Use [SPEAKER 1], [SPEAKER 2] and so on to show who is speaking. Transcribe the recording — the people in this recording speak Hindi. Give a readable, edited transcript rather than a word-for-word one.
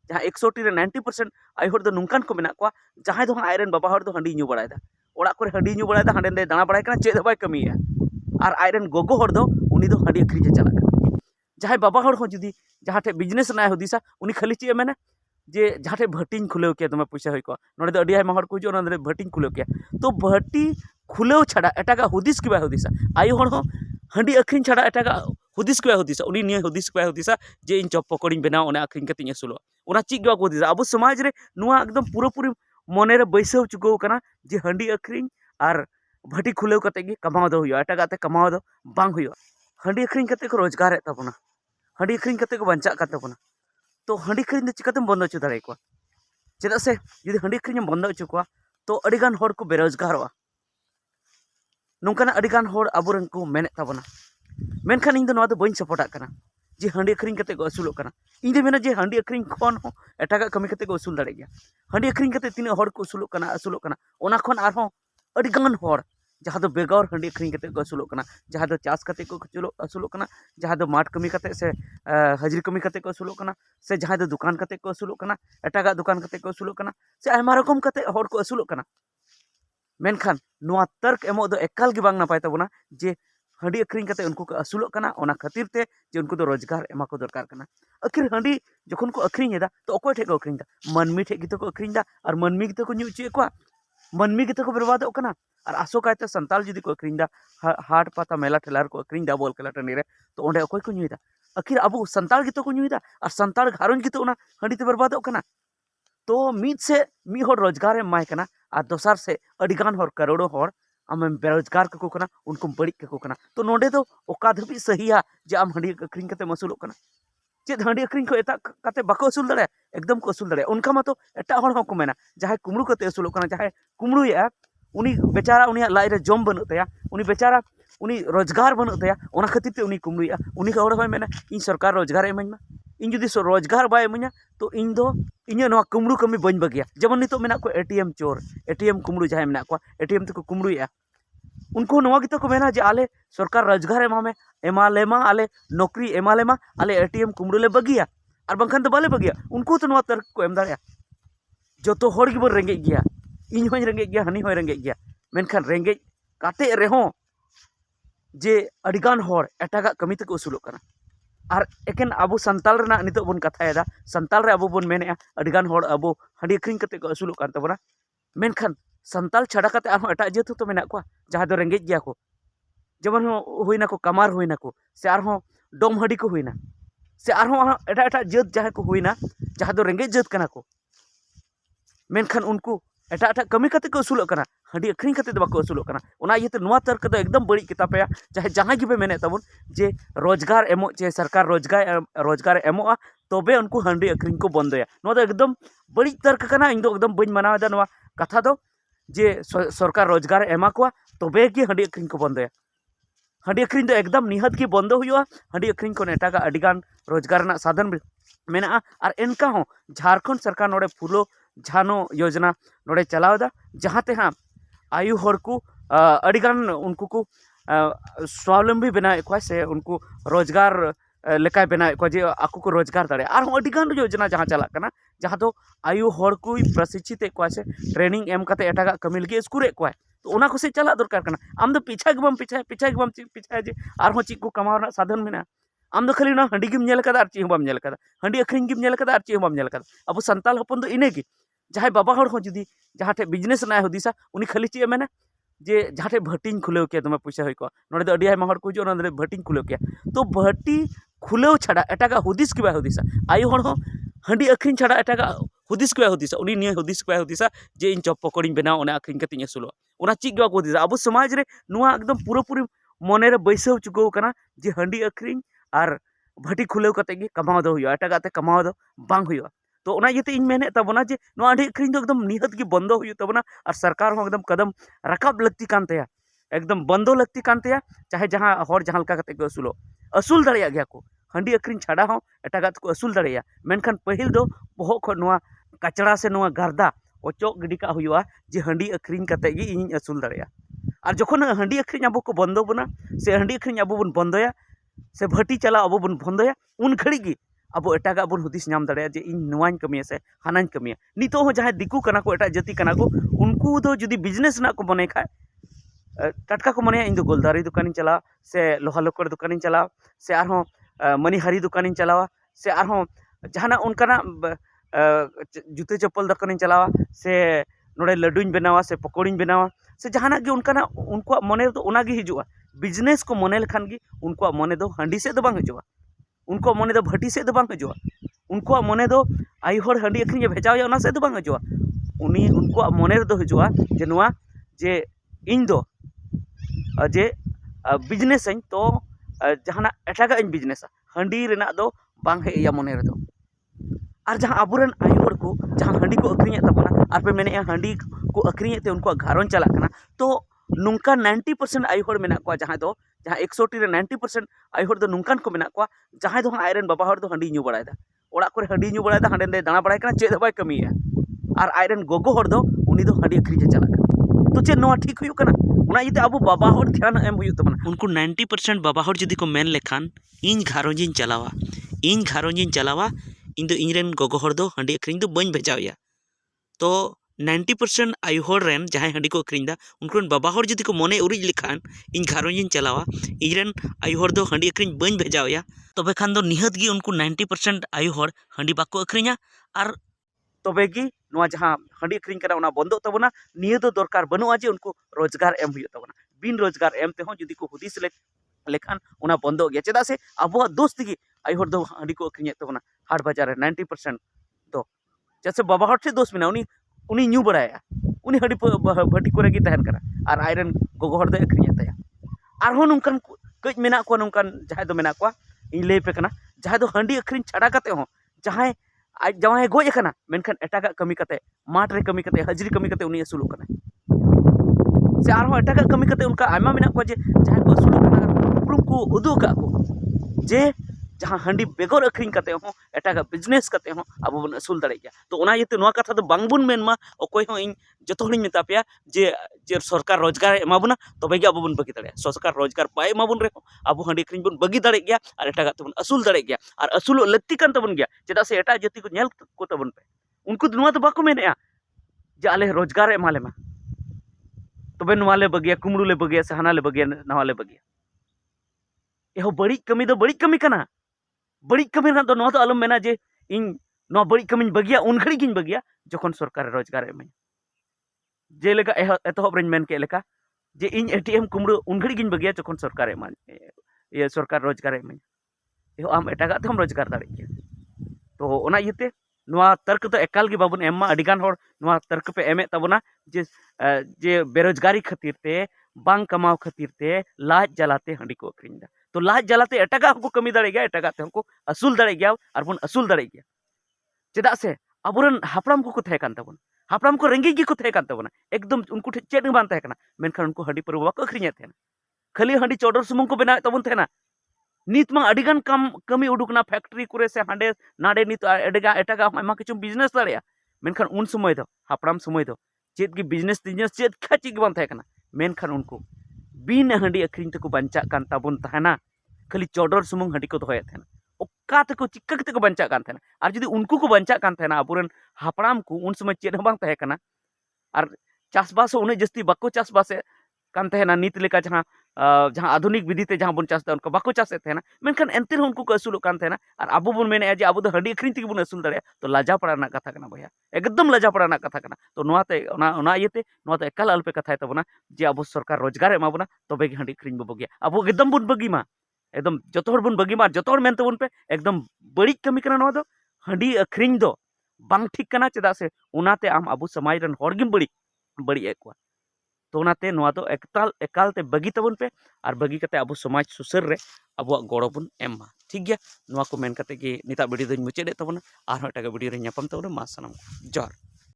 [SPEAKER 1] जहाँ 100 रे 90% आय हर दो नोंकान को मेना को जहाँ दो आयरन बाबा हर दो हंडी न्यू बड़ायदा ओड़ा को हंडी न्यू बड़ायदा हांडे दाना बड़ाय कना चेद बाय कमिया और आयरन गोगो हर दो उनी दो हंडी अखरी चला जहाँ बाबा हर हो जुदी जहाँ ठे बिजनेस ना हुदिसा उनी खाली चे मेना जे जहाँ ठे भट्टी खुलेव के दमे पैसा हुई को नोडे दो अडी आयमा हर को हिजो ना भट्टी खुलेव के तो भट्टी खुलेव छाड़ा एटागा हुदिस के बाय हुदिसा आयु हर हो हंडी अखरी छाड़ा एटागा हुदिस के बाय हुदिसा उनी निया हुदिस के बाय हुदिसा जे इन चप पकौड़ी बनाओ ओना अखरी कते असुलो ओना चिक गवा को हुदिसा अब समाज रे नुआ एकदम पूरा मने रे बैसाव चुको कना जे हंडी अखरी और भट्टी खुलेव कते गे कमाओ दो हुयो एटागा ते कमाओ दो बांग हुयो हंडी अखरी कते को रोजगार है तबना हंडी अखरी कते को बंचा का तबना तो हंडी अखरी दो चिकातेम बंद होचो दाड़े को चेदा से जुदी हंडी अखरी बंद होचो को तो अडिगान हर को बेरोजगारोआ नोंकाना अडिगान हर आबोरेन को मेने ताबना मेनखान इन दो नोआ दो बइन सपोर्टा कना जे हंडी अखरी कते को असुलोग कना इन दो मेना जे हंडी अखरी खन हो एटागा कमी कते को असुल दाड़े गया हंडी अखरी कते तिना हर को असुलोग कना ओना खन आरहों अडिगान हर जहाँ दो बेगौर हंडी अखरी कते को असुलोग कना जहाँ दो चास कते को असुलोग कना जहाँ दो माठ कमी कते से हाजिरी कमी कते को असुलोग कना से जहाँ दो दुकान कते को असुलोग कना एटागा दुकान कते को असुलोग कना से आयमा रकम कते हर को असुलोग कना मेनखान नुआ तर्क एमो दो एकाल गे बांग नापाय ताबोना जे हंडी अखरी कते उनको को असुलोग कना ओना खातिर ते जे उनको दो रोजगार एमा को दरकार कना आखिर हंडी जखन को अखरी एदा तो अकोय ठे को अखरी दा मनमी ठे गितो को अखरी दा और मनमी गितो को न्यू चे को मनमी गितो को बर्बादो कना और आसो कायते संताल जुदी को अखरी दा हाट पाता मेला ठेलार को अखरी दा बोल केला टनी रे तो ओंडे अकोय को न्यूदा आखिर अब संताल गितो को न्यूदा और संताल घारों गितो ओना हंडी ते बर्बादो कना तो मीद से मी हर रोजगार एमाय कना और दोसार से अडिगान हर करोड़ों हर आम बेरोजगार को कना उनको बड़ी को कना तो नोडे दो ओका धबी सहीया जे आम हंडी अखरी कते मसुलोग कना चेद हंडी अखरी को एता कते बाको असुल दाड़े एकदम को असुल दाड़े उनका मा तो एटा हर हो को मेना जहां कुमड़ू कते असुलोग कना जहां कुमड़ूया उनी बेचारा उनी लाई रे जम बनु तया उनी बेचारा उनी रोजगार बनु तया ओना खातिर ते उनी कुमड़ूया उनी का हर मेना इन सरकार रोजगार एमाኝ मा इन जुदी रोजगार बाय एमाña तो इन दो इन नवा कुमड़ू कमी बन बगिया जेमन नितो मेना को एटीएम चोर एटीएम कुमड़ू जहां मेना को एटीएम तको कुमड़ूया उनको नवा गितो को मेना जे आले सरकार रोजगार एमालेमा आले नौकरी एमालेमा आले एटीएम कुमड़ू ले बगिया और बंखान तो बाले बगिया उनको तो नवा तर्क को एम दाड़िया जोतो हर गिबो रेंगे गया इन होय रेंगे गया हनी होय रेंगे गया मेनखान रेंगे काते रेहो जे अडिगान हर एटागा कमी तको उसुलोग कना और एकेन अबो संताल रेना नितो बन कथायदा संताल रे अबो बन मेने अडिगान हर अबो हंडी अखरी कते को असुलोग कान तबना मेनखान संताल छाड़ा कते आरो एटा जेतो तो मेना को जहाँ दो रेंगे गया को जेमन होइना को कमार होइना को से आरो डोम हंडी को होइना से आरो एटा एटा जेत जहाँ को होइना जहाँ दो रेंगे जेत कना को मेनखान उनको एटा एटा कमी कते को असुलोग कना हंडी अखरी कते दो बाको असुलोग कना ओना इयते नुआ तर्क दो एकदम बड़ी कितापया चाहे जहाँ गिबे मेने तबन जे रोजगार एमो चे सरकार रोजगार एमोआ तबे उनको हंडी अखरी को बंदया नुआ दो एकदम बड़ी तर्क कना इन दो एकदम बइन मानावदा नुआ कथा दो जे सरकार रोजगार एमा को तबे गे हंडी अखरी को बंदया हंडी अखरी दो एकदम निहत के बंद हुआ हंडी अखरी को एटागा अडिगान रोजगार ना साधन मेना और एनका हो झारखंड सरकार नोडे फुलो झानो योजना नोडे चलावदा जहाँते हाँ आयु हर को अडिगान उनको को स्वावलंबी बनाए को से उनको रोजगार लेकाय बनाए को जे आको को रोजगार दाड़े और अडिगान योजना जहाँ चला कना जहाँ तो आयु हर को प्रशिक्षित को से ट्रेनिंग एम कते एटागा कमी लगे स्कूल को तो ओना को से चला दरकार कना आम दो पीछा के बम पीछा जे आर हो चिक को कमावना साधन मेना आम दो खाली ना हंडी गिम नेल कदा आर ची बम नेल कदा हंडी अखरी गिम नेल कदा आर ची बम नेल कदा अब संताल हपन दो इने की जहाँ बाबा हर हो जुदी जहाँ ठे बिजनेस ना हुदिसा उनी खाली ची मेना जे जहाँ ठे भट्टी खुलेव के दमे पैसा हुई को नोडे दो अडी आयमा हर को जो नोडे भट्टी खुलेव के तो भट्टी खुलेव छाड़ा एटागा हुदिस के बाय हुदिसा आयु हर हो हंडी अखरी छाड़ा एटागा हुदिस के बाय हुदिसा उनी निया हुदिस के बाय हुदिसा जे इन चप पकौड़ी बनाओ ओना अखरी कते असुलो ओना चिक गवा को हुदिसा अब समाज रे नुआ एकदम पूरा मने रे बैसाव चुको कना जे हंडी अखरी और भट्टी खुलेव कते गे कमाओ दो हुयो एटागा ते कमाओ दो बांग हुयो तो ओना इयते इन मेने तबना जे नुआ हंडी अखरी दो एकदम निहत के बंद हुयो तबना और सरकार हो एकदम कदम रकाब लगती कान तया एकदम बंदो लगती कान तया चाहे जहाँ हर जहाँ लका कते को असुल दाड़िया गया को हंडी अखरी छाड़ा हो एटागा को असुल दाड़िया मेनखान पहिल दो बहक खो नुआ कचड़ा से नुआ गर्दा ओचोक गिडी का हुआ जे हंडी अखरी कते गे इन असुल दाड़िया और जखन हंडी अखरी अब को बंदो बना से हंडी अखरी अब बन बंदया से भट्टी चला अब बन बंदया उन घड़ी गी abo etaga bon hudis nyam dare je इन नोवाñ कमिया से हानाñ कमिया नितो हो जहां दिकु कना को एटा जाति कना को उनको दो जुदी बिजनेस ना को बने खाय टटका को मने इन दो गोलदारी दुकान चला से लोहा लोकर दुकान चला से आरो मणिहारी दुकान चला से आरो जहाना उनकाना जूते चप्पल दुकान चला से नोडे लड्डूñ बनावा से पकोड़ीñ बनावा से जहाना गे उनकाना उनको मने तो ओना गे हिजुआ बिजनेस को मने लखान गे उनको मने दो हंडी से दो बांग हिजुआ उनको मने दो भट्टी से दो बांग हिजुआ उनको मने दो आई हर हंडी अखरिñ भेजाया ओना से दो बांग हिजुआ उनको मने दो हिजुआ जे नोआ जे इन दो जे बिजनेस तो जहाना एटागा इन बिजनेस हंडी रेना दो बांग हेया मने रे दो और जहां आबुरन आयु हर को जहां हंडी को अखरिñ तबना और पे मेने हंडी को अखरिñ ते उनको घारों चला कना तो नुंका 90% आयु हर मेना को जहां 100 रे 90% आयु हर दो नुंकान को मेना को जहां दो आयरन बाबा हर दो हंडी न्यू बड़ायदा ओड़ा करे हंडी न्यू बड़ायदा हंडे दे दाना बड़ाय कना चेद बाय कमिया और आयरन गोगो हर दो उनी दो हंडी अखरिñ चला कना तो चे नोआ ठीक हुयु कना उना इते अबु बाबा हर ध्यान एम हुयु तबना उनको 90% बाबा हर जदी को मेन लेखान इन घारोंजिन चलावा इन दो इनरेन गोगो हर दो हंडी अखरिñ दो बñ भेजावया तो 90% आयु हर रेन जहां हंडी को अखरिñ दा उनको बाबा हर जदी को मने उरिज लेखान इन घारोंजिन चलावा इनरेन आयु हर दो हंडी अखरिñ बñ भेजावया तबे खान दो निहत गी उनको 90% आयु हर हंडी बाको अखरिñा और तबे गी नोआ जहां हंडी अखरिñ करा उना बंदो तबना निये दो दरकार बनुआ जे उनको रोजगार एम हुयु तबना बिन रोजगार एम ते हो जदी को हुदिस लेखान उना बंदो गया चेदा से अबो दोस्त गी आयु हर दो हंडी को अखरिñ तबना हाट बाजार 90% दो जैसे बाबा हर से दोस्त मेना उनी न्यू बड़ाया उनी हंडी भट्टी को रेगी तहन करा और आयरन गोगो हर दो अखरिñ तया और हो नुंकान कज मेना को नुंकान जहां दो मेना को इन ले पे कना जहां दो हंडी अखरिñ छाड़ा कते हो जहां आज जवाय गोज कना मेनखान एटागा कमी कते माठ रे कमी कते हजरी कमी कते उनी असुलो कना से आरो एटागा कमी कते उनका आयमा मेना को जे जहां को असुलो कना उपरुम को उदु का को जे जहां हंडी बेगर अखरिñ कते हो एटागा बिजनेस कते हो अब बन असुल दाड़े गया तो ओना येते नोआ कथा दो बांगबुन मेनमा अकोय हो इन जतो हलिñ मेता पेया जे सरकार रोजगार एमाबुना तबे गे अब बन बगी दाड़े सरकार रोजगार पाए एमाबुन रे अब हंडी अखरिñ बन बगी दाड़े गया और एटागा तबन असुल दाड़े गया और असुल लक्ति कान तबन गया चेदा से एटा जति को नेल को तबन पे उनको नोआ तो बाको मेनेया जे आले रोजगार एमाले मा तबे नोआ ले बगिया कुमड़ू ले बगिया से हाना ले बगिया नवा ले बगिया एहो बड़ी कमी दो बड़ी कमी कना बड़ी कमी ना तो नोआ तो आलम मेना जे इन नोआ बड़ी कमी बगिया उन घड़ी गिन बगिया जखन सरकार रोजगार एम जे लेका एतहब रेन मेन के लेका जे इन एटीएम कुमड़ू उन घड़ी गिन बगिया जखन सरकार एम ये सरकार रोजगार एम एहो आम एटागा तम रोजगार दाड़े गया तो ओना इते नोआ तर्क तो एकाल गे बाबुन एम्मा अडिगान हर नोआ तर्क पे एमे तबना जे बेरोजगारी खातिर ते बांग कमाव खातिर ते लाज जलाते हंडी को अखरिñ दा तो लाज जलाते एटागा हमको कमी दाड़े गया एटागा ते हमको असुल दाड़े गया और बन असुल दाड़े गया चेदा से अबुरन हापड़ाम को थे कान तबन हापड़ाम को रेंगे गी को थे कान तबना एकदम उनको चेद बान थे कना मेनखान उनको हंडी पर बाको अखरिñ थे खाली हंडी चौडर सुमुंग को बनाए तबन थे नित मा अडिगान कमी उडुकना फैक्ट्री कुरे से हांडे नाडे नित एडेगा एटागा आयमा किछु बिजनेस दाड़ेया मेनखान उन समय दो हापड़ाम समय दो चेद की बिजनेस चेद खाची के बान थे कना मेनखान उनको बिन हंडी अखरिñ तको बंचा कान ताबुन तहना खाली चौडर सुमुंग हंडी को दोया थे ओका तको चिक्का तको बंचा कान थे और जदी उनको को बंचा कान थे अबुरन हापड़ाम को उन समय चेद बांग थे कना और चासबास उन जस्ती बाको चासबास कान थे नित लेका जहां आधुनिक विधि ते जहां बन चासदा उनको बाको चासे थे मेनखान एंते उनको को असुलो कान थे और अब बन मेने जे अब हंडी अखरिñ तक बन असुल दाड़े तो लाजा पड़ा कथा कना भैया एकदम लाजा पड़ा कथा कना तो नोआते ओना इयते नोआते एकाल अल्पे कथा तबना जे अब सरकार रोजगार एमाबुना तबे गे हंडी अखरिñ बो बगिया अब एकदम बन बगी मा एकदम जतो हर बन बगी मा जतो हर मेनते बन पे एकदम बड़ी कमी कना नोआ दो हंडी अखरिñ दो बांग ठीक कना चेदा से उनाते आम अब समाज रन हर गिम बड़ी एकवा तो उनाते नोआ दो एकालते बगी तबन पे और बगी कते अब समाज सुसर रे अब गड़ो बन एमा ठीक गया नोआ को मेन कते कि निता वीडियो दोñ मुचादे तबना और एटागा वीडियो रे ᱧᱟᱯᱟᱢ तबना मा सनम जोहार।